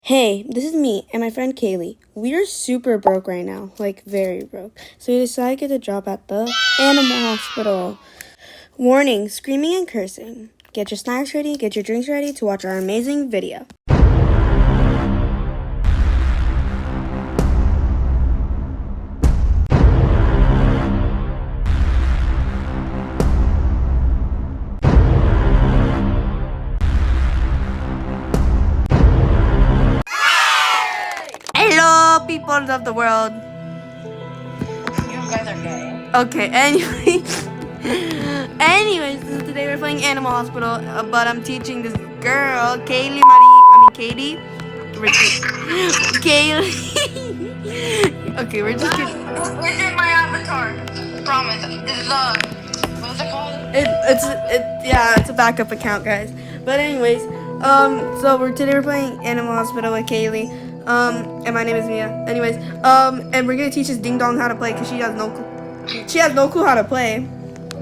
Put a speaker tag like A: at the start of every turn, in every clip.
A: Hey, this is me and my friend Kaylee. We are super broke right now, like very broke. So we decided to get a job at the animal hospital. Warning, screaming and cursing. Get your snacks ready, get your drinks ready to watch our amazing video. Hello, people of the world.
B: You guys are gay.
A: Okay, anyways, today we're playing Animal Hospital, but I'm teaching this girl, Katie. Kaylee. Okay, we're just kidding.
B: This is my avatar. Promise. This is what's it called?
A: It's a backup account, guys. But anyways, so today we're playing Animal Hospital with Kaylee. And my name is Mia. Anyways, and we're gonna teach this ding dong how to play because she has no clue how to play.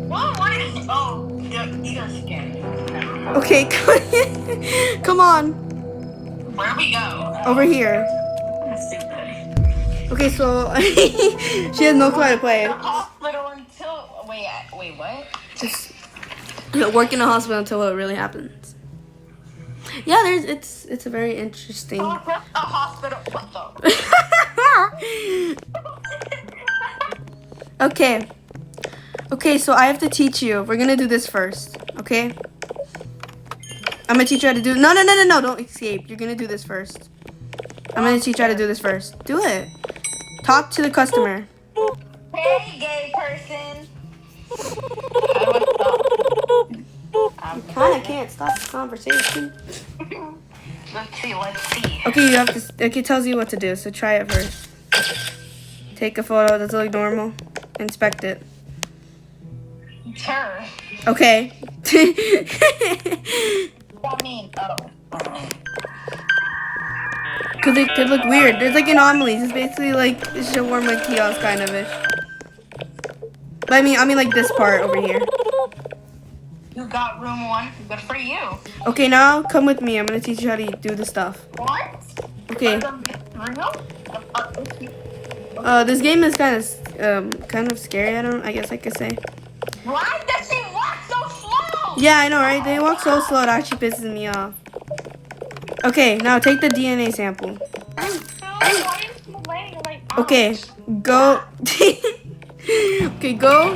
B: What is? Oh, you guys are gay.
A: Okay, come on,
B: Where we go?
A: over here.
B: Stupid.
A: Okay, so she has no clue how to play.
B: The hospital until wait, what?
A: Just work in a hospital until it really happens. Yeah, it's a very interesting.
B: Oh, what's a hospital? What the?
A: Okay, so I have to teach you. We're gonna do this first, okay? I'm gonna teach you how to do. No, don't escape. You're gonna do this first. I'm gonna teach you how to do this first. Do it. Talk to the customer.
B: Hey, gay person.
A: You kinda can't stop the conversation.
B: Let's see.
A: Okay, you have to. Okay, it tells you what to do. So try it first. Take a photo. Does it look normal? Inspect it.
B: It's her.
A: Okay.
B: I mean,
A: Cause it could look weird. There's like anomalies. It's basically like a shawarma kiosk kind of ish. But I mean like this part over here.
B: You got room 1. Good for you.
A: Okay, now come with me. I'm gonna teach you how to do the stuff.
B: What?
A: Okay.
B: Real?
A: This game is kind of scary. I guess I could say.
B: Why does she walk so slow?
A: Yeah, I know, right? They walk so slow. It actually pisses me off. Okay, now take the DNA sample.
B: Why are you still laying like
A: Okay, go. Okay, go.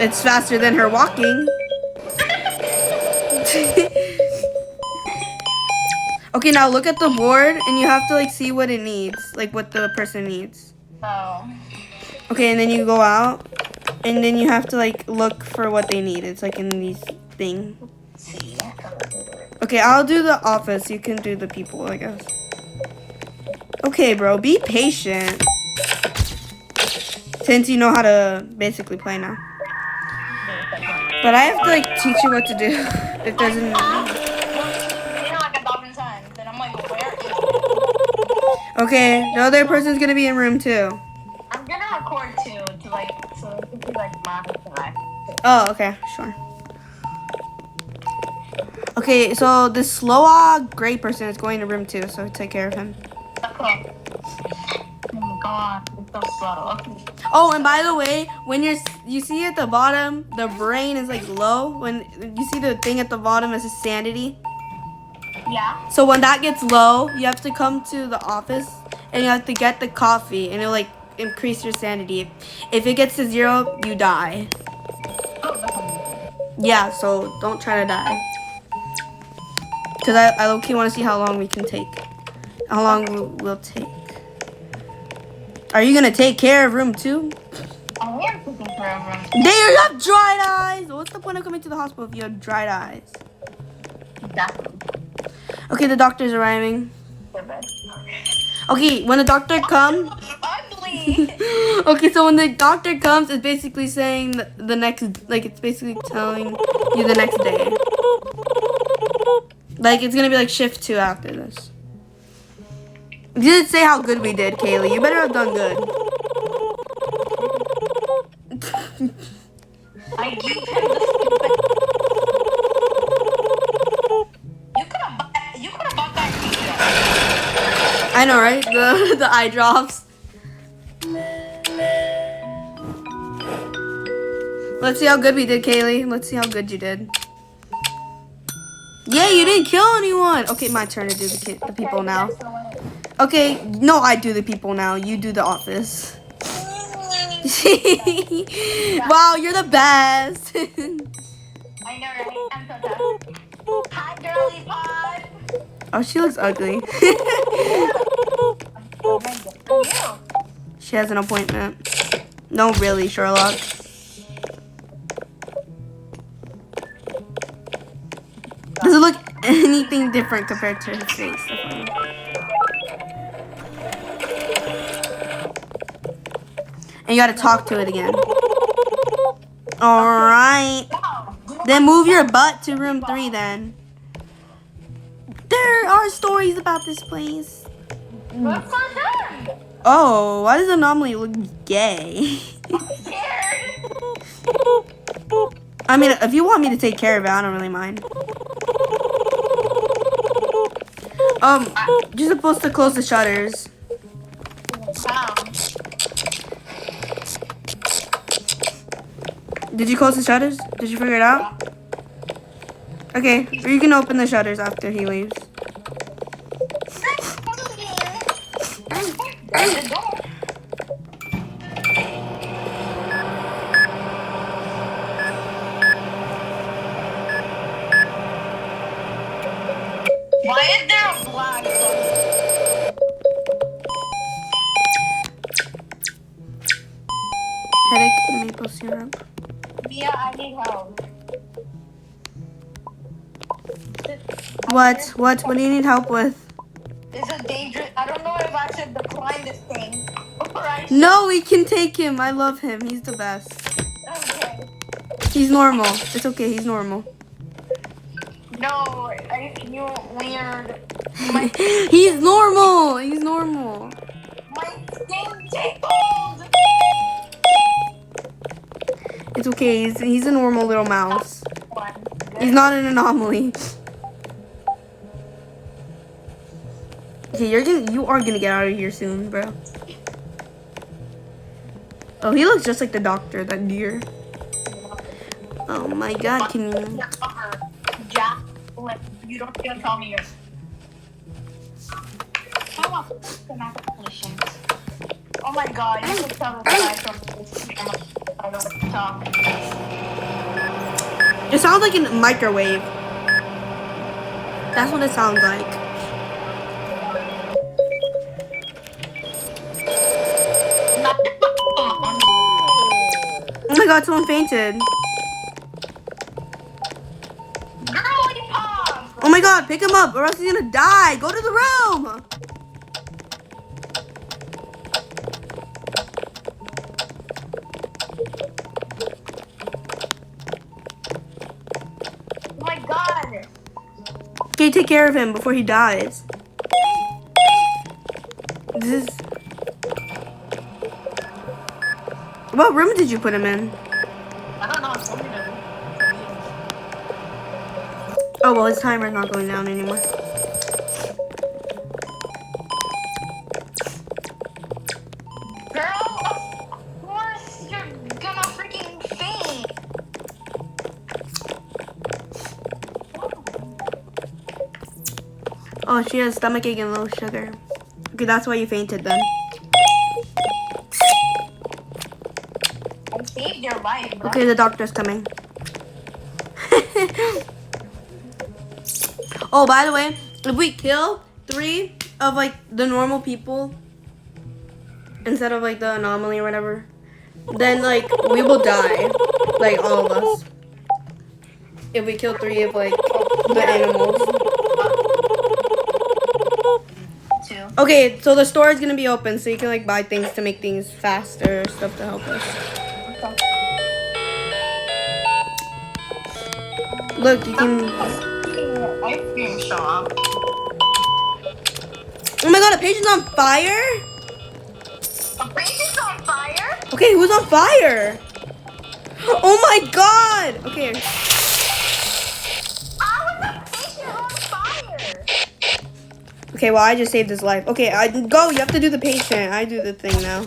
A: It's faster than her walking. Okay, now look at the board and you have to like see what it needs, like what the person needs.
B: Oh.
A: Okay, and then you go out and then you have to like look for what they need. It's like in these thing.
B: See.
A: Okay, I'll do the office. You can do the people, I guess. Okay, bro, be patient. Since you know how to basically play now. But I have to like teach you what to do. If there's any.
B: You know, like 1,000 times. And I'm like, where is it?
A: Okay, the other person's gonna be in room 2.
B: I'm gonna record too to like so it could be like modified.
A: Oh, okay, sure. Okay, so this slow gray person is going to room 2, so take care of him.
B: Okay. Oh my god, it's so slow. Okay.
A: Oh, and by the way, when you see at the bottom, the brain is like low. When you see the thing at the bottom is sanity.
B: Yeah.
A: So when that gets low, you have to come to the office and you have to get the coffee, and it'll like increase your sanity. If it gets to 0, you die. Yeah, so don't try to die. Cause I low-key want to see how long we can take. How long we'll take. Are you gonna take care of room 2?
B: I am taking care of them.
A: There you have dried eyes. What's the point of coming to the hospital if you have dried eyes?
B: Exactly.
A: Okay, the doctor's arriving.
B: Stupid.
A: Okay, when the doctor comes.
B: Ugly.
A: Okay, so when the doctor comes, it's basically saying the next, like it's basically telling you the next day. Like it's gonna be like shift 2 after this. You didn't say how good we did, Kaylee. You better have done good.
B: I gave him the stupid
A: I know, right? The eye drops. Let's see how good we did, Kaylee. Let's see how good you did. Yeah, you didn't kill anyone. Okay, my turn to do the people now. Okay, no, I do the people now. You do the office. Wow, you're the best.
B: I know, right? I'm so tough. Hi, girly pod.
A: Oh, she looks ugly.
B: Oh my God. You.
A: She has an appointment. No, really, Sherlock. Does it look anything different compared to her face? And you gotta talk to it again. Alright. Then move your butt to room 3 then. There are stories about this place.
B: What's my turn?
A: Oh, why does Anomaly look gay?
B: Scared.
A: I mean, if you want me to take care of it, I don't really mind. You're supposed to close the shutters.
B: Wow.
A: Did you close the shutters? Did you figure it out? Okay, or you can open the shutters after he leaves.
B: Why is there a black one?
A: Headache, maple syrup.
B: Mia, I need help.
A: What? What do you need help with?
B: This is dangerous. I don't know if I should decline this thing. Or I should.
A: No, we can take him. I love him. He's the best.
B: Okay.
A: He's normal. It's okay. He's normal.
B: No, you weird. My,
A: He's normal. He's normal.
B: my skin tickled.
A: It's okay. He's a normal little mouse.
B: One.
A: He's not an anomaly. Okay, you are gonna get out of here soon, bro. Oh, he looks just like the doctor, that deer. Oh my God, can you?
B: Jack, you don't feel tell me yours. I want congratulations. Oh my God, you can tell the guy from this camera. I don't know what to talk.
A: It sounds like a microwave. That's what it sounds like. Oh my God, someone fainted.
B: Girly pop!
A: Oh my God, pick him up or else he's gonna die. Go to the room.
B: Oh my God!
A: Okay, take care of him before he dies. This is... What room did you put him in?
B: I don't know. I'm going to.
A: Oh, well, his timer's not going down anymore.
B: Girl, of course you're gonna freaking faint.
A: Oh, she has stomachache and low sugar. Okay, that's why you fainted then.
B: I saved your life, bro.
A: Okay, the doctor's coming. Oh, by the way, if we kill 3 of like the normal people instead of like the anomaly or whatever, then like we will die, like all of us. If we kill 3 of like the animals.
B: Two.
A: Okay, so the store is gonna be open, so you can like buy things to make things faster, stuff to help us. Look, you can.
B: Ice cream shop.
A: Oh my God, a page is on fire?
B: A place is on fire?
A: Okay, who's on fire? Oh my God! Okay.
B: How is a patient on fire?
A: Okay, well, I just saved his life. Okay, go. You have to do the patient. I do the thing now.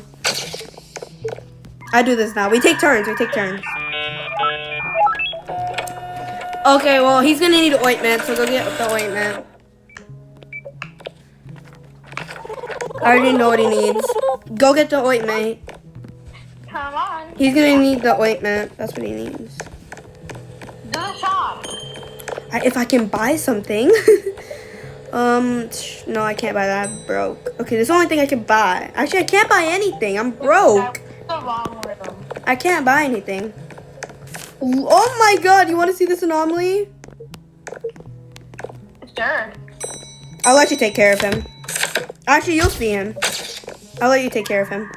A: I do this now. We take turns. Okay, well, he's gonna need ointment, so go get the ointment. I already know what he needs. Go get the ointment.
B: Come on.
A: He's gonna need the ointment. That's what he needs.
B: Do the shop.
A: If I can buy something. No, I can't buy that. I'm broke. Okay, this is the only thing I can buy. Actually, I can't buy anything. I'm broke.
B: That's the wrong room.
A: I can't buy anything. Oh my god, you want to see this anomaly?
B: Sure.
A: I'll let you take care of him. Actually, you'll see him. I'll let you take care of him.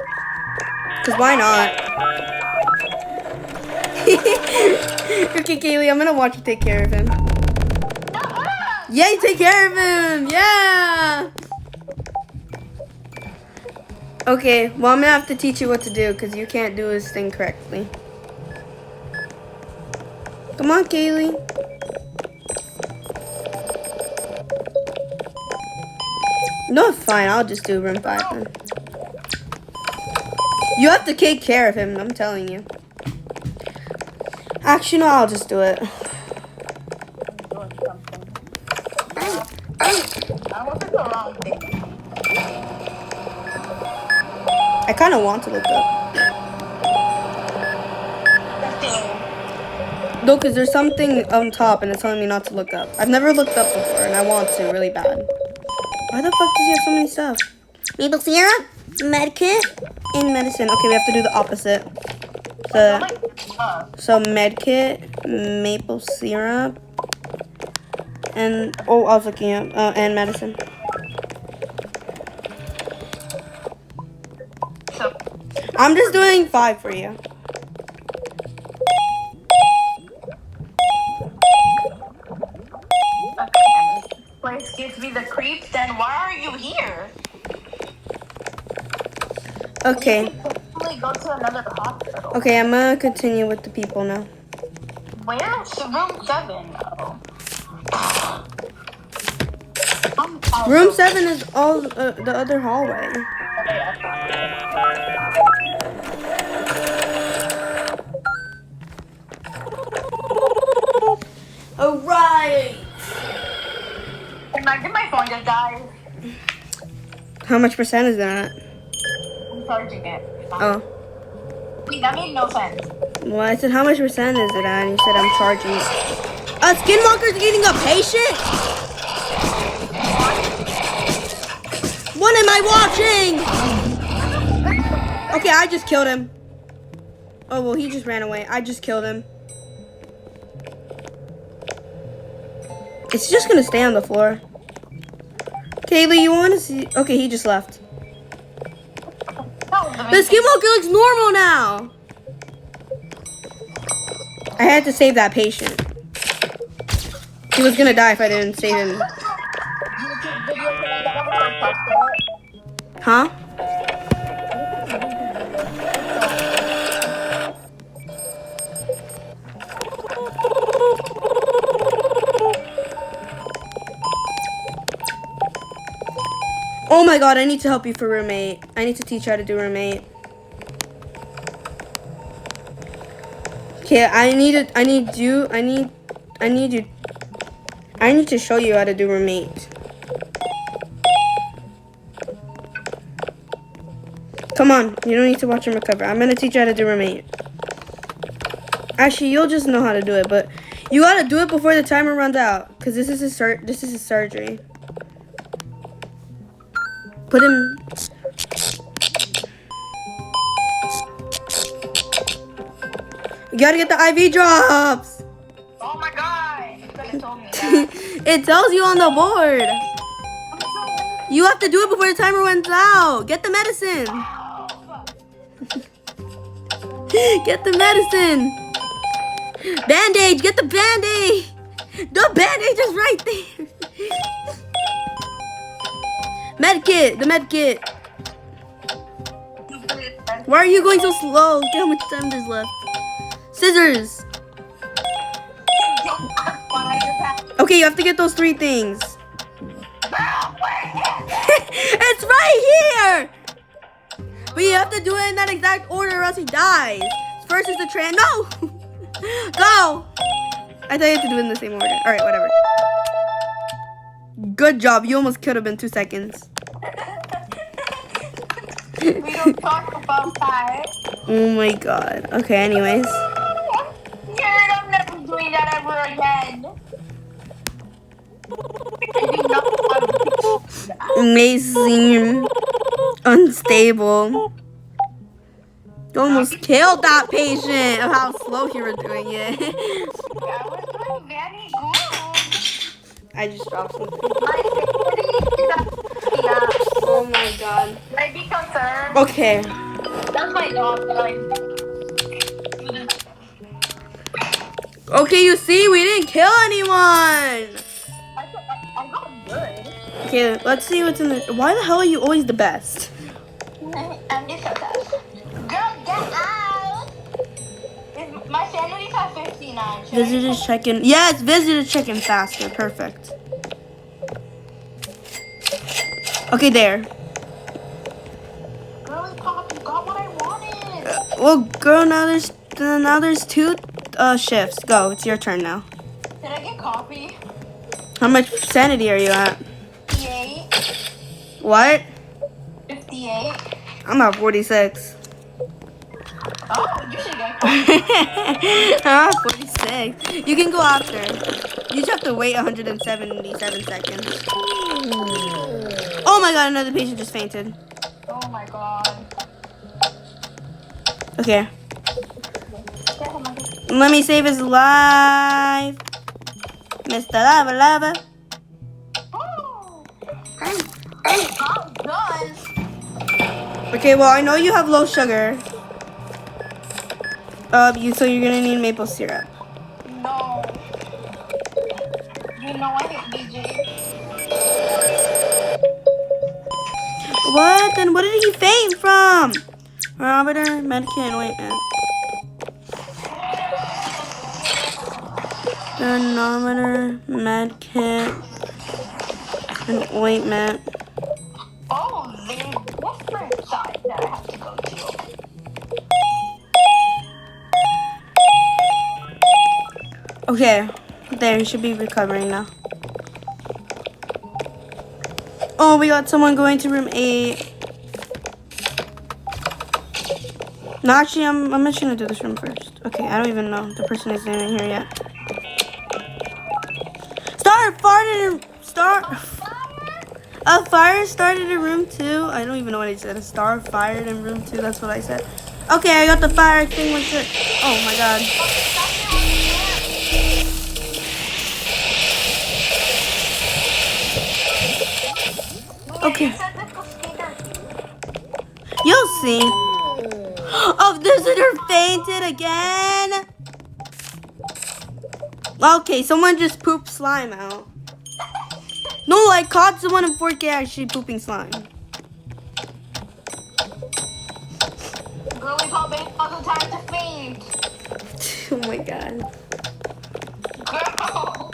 A: Because why not? Okay, Kaylee, I'm going to watch you take care of him. Yeah, you take care of him. Yeah. Okay, well, I'm going to have to teach you what to do because you can't do this thing correctly. Come on, Kaylee. No, it's fine. I'll just do room 5 then. You have to take care of him, I'm telling you. Actually, no, I'll just do it.
B: Doing something. I wasn't the wrong thing.
A: I kind of want to look up. No, because there's something on top and it's telling me not to look up. I've never looked up before and I want to really bad. Why the fuck does he have so many stuff? Maple syrup, medkit, and medicine. Okay, we have to do the opposite. So medkit, maple syrup, and I was looking at and medicine. I'm just doing 5 for you.
B: Place gives me the creeps, then why are you here?
A: Okay.
B: Probably go to another hospital.
A: Okay, I'm gonna continue with the people now.
B: Where's room 7?
A: Room 7 is all the other hallway. Alright.
B: Imagine my phone just died.
A: How much percent is that?
B: I'm charging it.
A: Oh.
B: Wait, that made no sense.
A: Well, I said how much percent is it at? And you said I'm charging it. A skinwalker's eating a patient? What am I watching? Okay, I just killed him. Oh, well, he just ran away. I just killed him. It's just gonna stay on the floor. Kaylee, you wanna see? Okay, he just left. The skinwalker looks normal now. I had to save that patient. He was gonna die if I didn't save him. Huh? Oh my god, I need to help you for roommate. I need to teach you how to do roommate. Okay, I need to show you how to do roommate. Come on, you don't need to watch him recover. I'm gonna teach you how to do roommate. Actually, you'll just know how to do it, but you gotta do it before the timer runs out, cause this is his surgery. Put him. You gotta get the IV drops.
B: Oh my god! You could have told me that.
A: It tells you on the board.
B: I'm so
A: You have to do it before the timer runs out. Get the medicine. Get the medicine. Bandage. Get the bandage. The bandage is right there. Medkit. The medkit. Why are you going so slow? Look how much time there's left. Scissors. Okay, you have to get those 3 things. It's right here! But you have to do it in that exact order or else he dies. First is the No! Go! I thought you had to do it in the same order. Alright, whatever. Good job. You almost killed him in 2 seconds.
B: We don't talk about that.
A: Oh my god. Okay, anyways.
B: Yeah, I'm never doing that ever again. I do not want to.
A: Amazing. Unstable. You almost killed that patient of how slow you were doing it.
B: I was doing very good.
A: I just dropped something.
B: My safety is up. Yeah.
A: Oh my god.
B: I'd be concerned.
A: Okay.
B: That's my dog. Like,
A: Okay, you see, we didn't kill anyone.
B: I got good.
A: Okay, let's see what's in the. Why the hell are you always the best?
B: I'm just so tough. Girl, get out! My sanity's at 59. Should I
A: Visitors check-in. Yes, visitors check-in faster. Perfect. Okay, there.
B: Girly Pop, you got what I wanted.
A: Well, girl, now there's 2 shifts. Go. It's your turn now.
B: Did I get coffee?
A: How much sanity are you at?
B: 58.
A: What?
B: 58.
A: I'm at 46.
B: Oh, you should get coffee.
A: I'm at 46. You can go after. You just have to wait 177 seconds. Oh my god, another patient just fainted.
B: Oh my god.
A: Okay. Let me save his life. Mr. Lava Lava.
B: Oh, I'm done.
A: Okay, well, I know you have low sugar. So you're gonna need maple syrup.
B: No. You know I hate BJ.
A: What? Then what did he faint from? Barometer, medicine, ointment. Thermometer, medkit, and ointment.
B: Oh, there's different side that I have to go to.
A: Okay, there, he should be recovering now. Oh, we got someone going to room 8. No, actually, I'm just gonna do this room first. Okay, I don't even know. The person isn't in here yet. A fire started in room 2. I don't even know what I said. A star fired in room 2. That's what I said. Okay, I got the fire extinguisher. Oh my god. Okay. You'll see. Oh, visitor fainted again. Okay, someone just pooped slime out. No, I caught someone in 4K actually pooping slime.
B: Girly Pop ain't all the time to faint.
A: Oh my god.
B: Girl.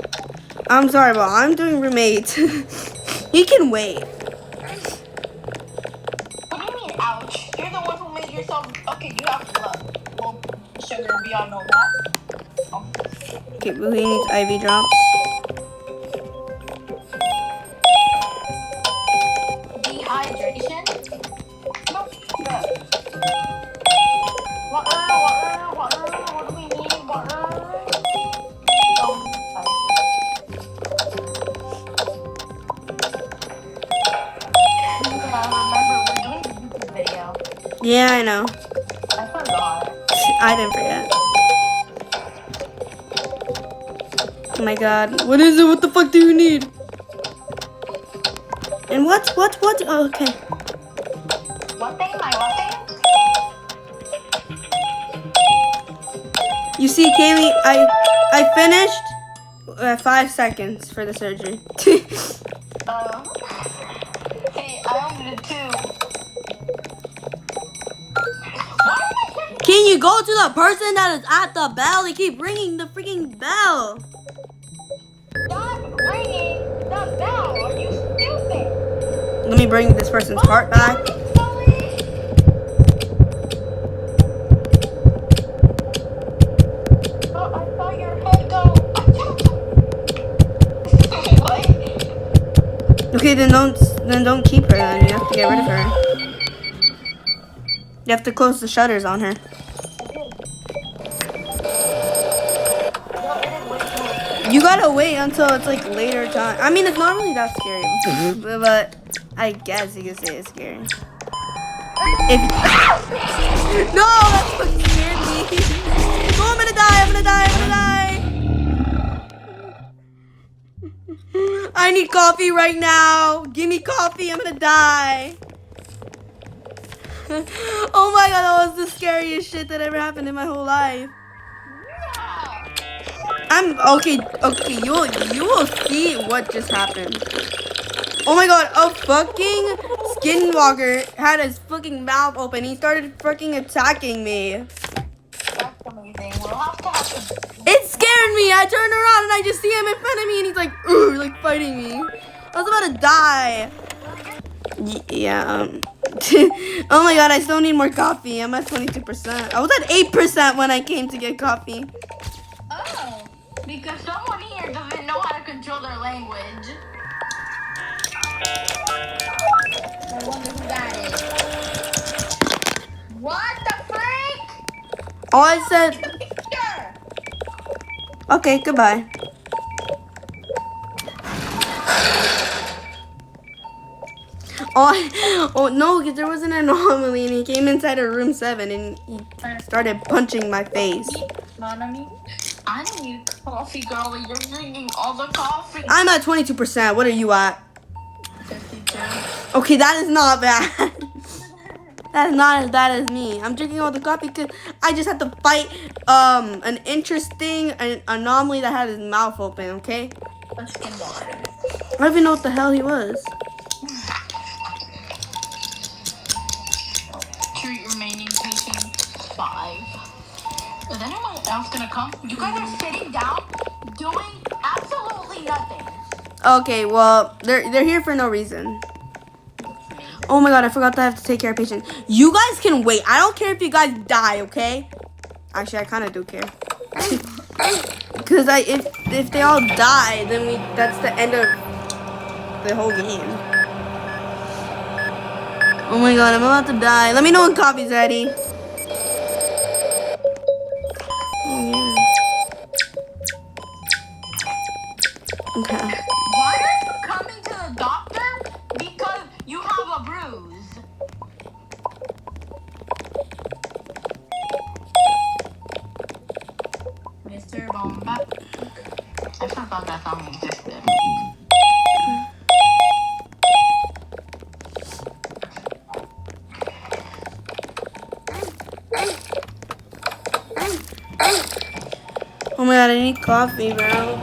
A: I'm sorry, but I'm doing room 8. He can wait.
B: What do you mean, ouch? You're the one who made yourself. Okay, you have low sugar. We all know that.
A: Okay, but he needs IV drops.
B: Dehydration? No. Water. What do we need? Water. Oh, remember, we're doing a YouTube video.
A: Yeah, I know.
B: I forgot.
A: I didn't forget. Oh my god. What is it? What the fuck do you need? And what? Oh, okay.
B: What thing? My what thing?
A: You see, Kaylee, I finished 5 seconds for the surgery.
B: Hey, I only did 2.
A: Can you go to the person that is at the bell? They keep ringing the freaking bell.
B: Stop ringing the bell. Are you stupid?
A: Let me me bring this person's heart back.
B: Oh, I saw your head go. What?
A: Okay, then don't keep her. Then you have to get rid of her. You have to close the shutters on her. You gotta wait until it's like later time. I mean, it's not really that scary, but I guess you could say it's scary. If no, that's what scared me. Oh, I'm gonna die. I'm gonna die. I'm gonna die. I need coffee right now. Give me coffee. I'm gonna die. Oh my god, that was the scariest shit that ever happened in my whole life. I'm okay. You will see what just happened. Oh my god, a fucking skinwalker had his fucking mouth open. He started fucking attacking me.
B: That's amazing. We'll have to have to.
A: It scared me. I turned around and I just see him in front of me and he's like, ooh, like fighting me. I was about to die. Yeah. Oh my god, I still need more coffee. I'm at 22%. I was at 8% when I came to get coffee.
B: Oh, because someone here doesn't know how to control their language. I wonder who that is. What the freak?
A: Oh, I said,
B: Sure.
A: okay, goodbye. Oh no, because there was an anomaly and he came inside of room 7 and he started punching my face.
B: Nanami? I need coffee, girl. You're drinking all the coffee.
A: I'm at 22%. What are you at?
B: 52.
A: Okay, that is not bad. That is not as bad as me. I'm drinking all the coffee because I just had to fight an interesting anomaly that had his mouth open, okay?
B: A skinwalker.
A: I don't even know what the hell he was.
B: Treat remaining patients 5. Is anyone else gonna come? You guys are sitting down doing absolutely nothing.
A: Okay, well, they're here for no reason. Oh my god, I forgot that I have to take care of patients. You guys can wait. I don't care if you guys die, okay? Actually, I kind of do care. Because if they all die, then that's the end of the whole game. Oh my god, I'm about to die. Let me know when coffee's ready. Oh, yeah. Okay.
B: Why are you coming to the doctor? Because you have a bruise. Mr. Bomba. I forgot that song existed.
A: Oh my god, I need coffee, bro.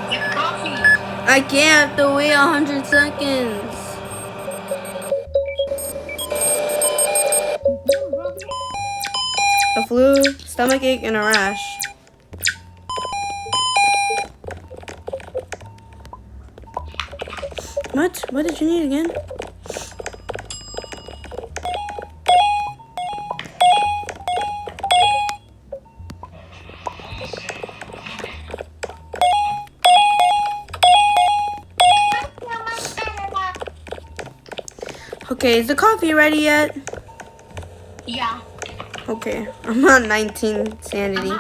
B: Get coffee.
A: I can't have to wait 100 seconds. A flu, stomachache, and a rash. What? What did you need again? Okay, is the coffee ready yet?
B: Yeah.
A: Okay, I'm on 19 sanity.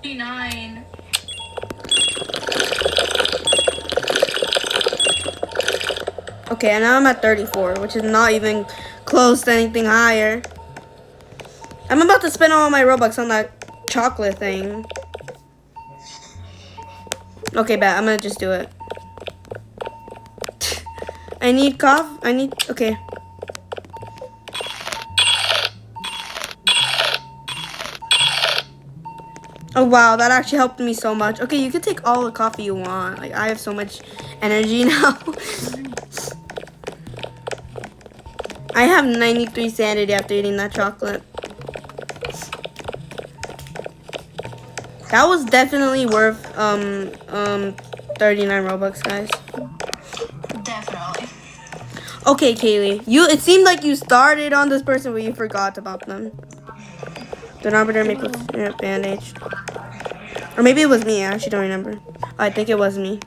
B: 59.
A: Okay, and now I'm at 34, which is not even close to anything higher. I'm about to spend all my Robux on that chocolate thing. Okay, bet. I'm gonna just do it. I need coffee. Okay. Oh, wow. That actually helped me so much. Okay, you can take all the coffee you want. Like, I have so much energy now. I have 93 sanity after eating that chocolate. That was definitely worth 39 Robux, guys.
B: Definitely.
A: Okay, Kaylee. It seemed like you started on this person, but you forgot about them. The arbiter make with bandage. Or maybe it was me. I actually don't remember. I think it was me.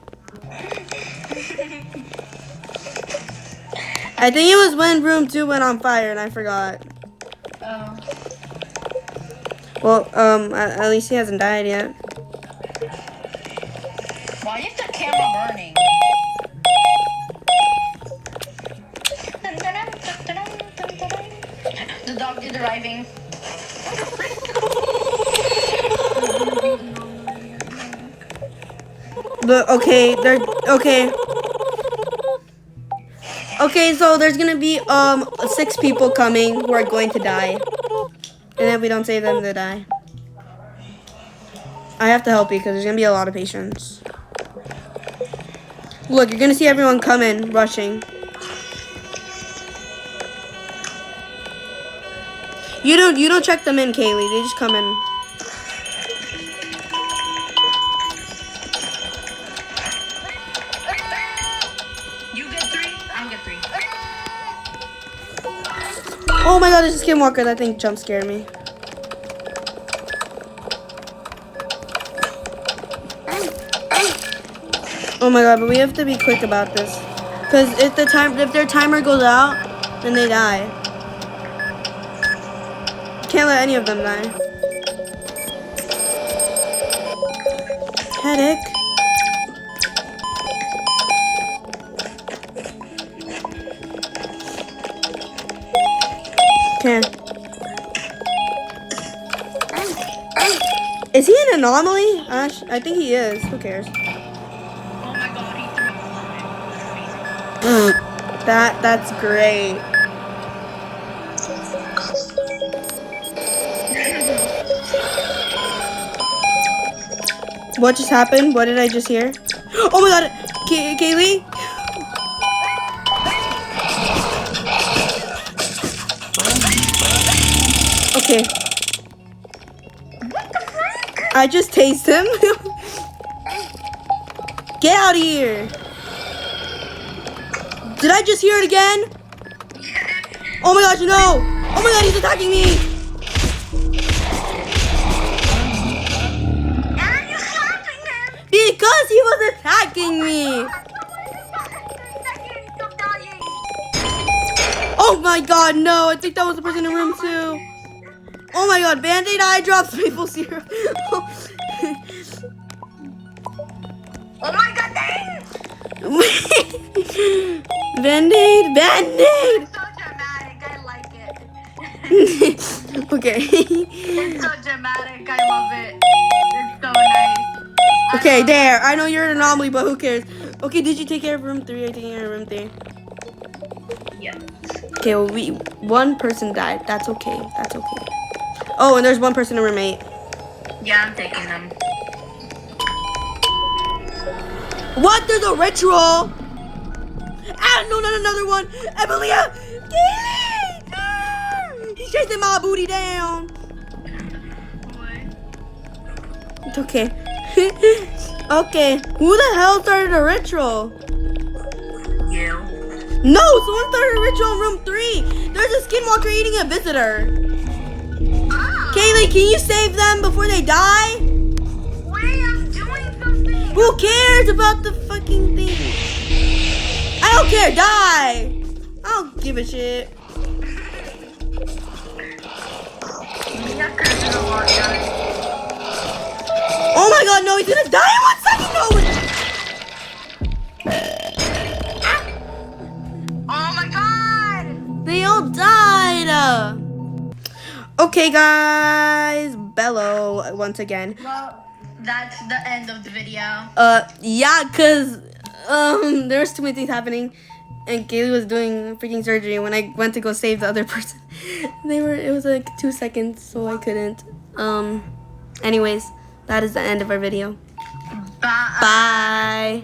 A: I think it was when room 2 went on fire and I forgot.
B: Oh.
A: Well, at least he hasn't died yet.
B: Why is the camera burning? The dog is arriving.
A: Okay, so there's gonna be 6 people coming who are going to die. And if we don't save them, they die. I have to help you because there's gonna be a lot of patients. Look, you're gonna see everyone coming, rushing. You don't check them in, Kaylee. They just come in.
B: You get 3, I'll get 3.
A: Oh my god, there's a skinwalker. That thing jump scared me. Oh my god, but we have to be quick about this. Because if their timer goes out, then they die. Can't let any of them die. Headache. Okay. Is he an anomaly? Ash? I think he is. Who cares?
B: Oh my god, he threw a fly.
A: That's great. What just happened? What did I just hear? Oh my god! Kaylee? Okay. I just tased him. Get out of here. Did I just hear it again? Oh my gosh, no. Oh my god, he's attacking me. Because he was attacking me. Oh my god, no. I think that was the person in room 2. Oh my god, Band-Aid eye drops, maple syrup.
B: Oh my god, dang!
A: Band-Aid, Band-Aid.
B: It's so dramatic, I like it.
A: Okay.
B: It's so dramatic, I love it. It's so nice.
A: Okay, there. I know you're an anomaly, but who cares? Okay, did you take care of room 3? Are you taking care of room 3?
B: Yeah.
A: Okay, well, one person died. That's okay. That's okay. Oh, and there's one person in room 8.
B: Yeah, I'm taking them.
A: What? There's a ritual? Ah, no, not another one. Emilia! He's chasing my booty down.
B: What?
A: It's okay. Okay. Who the hell started a ritual?
B: You.
A: No, someone started a ritual in room 3. There's a skinwalker eating a visitor.
B: Ah!
A: Kaylee, can you save them before they die?
B: Wait, I'm doing something.
A: Who cares about the fucking thing? I don't care. Die. I don't give a shit. Oh my god, no, he's gonna die in 1 second. No.
B: Oh my god.
A: They all died. Okay, guys. Bello once again.
B: Well, that's the end of the video.
A: Yeah, cause there was too many things happening, and Kaylee was doing freaking surgery. When I went to go save the other person, it was like 2 seconds, so I couldn't. Anyways, that is the end of our video.
B: Bye.
A: Bye.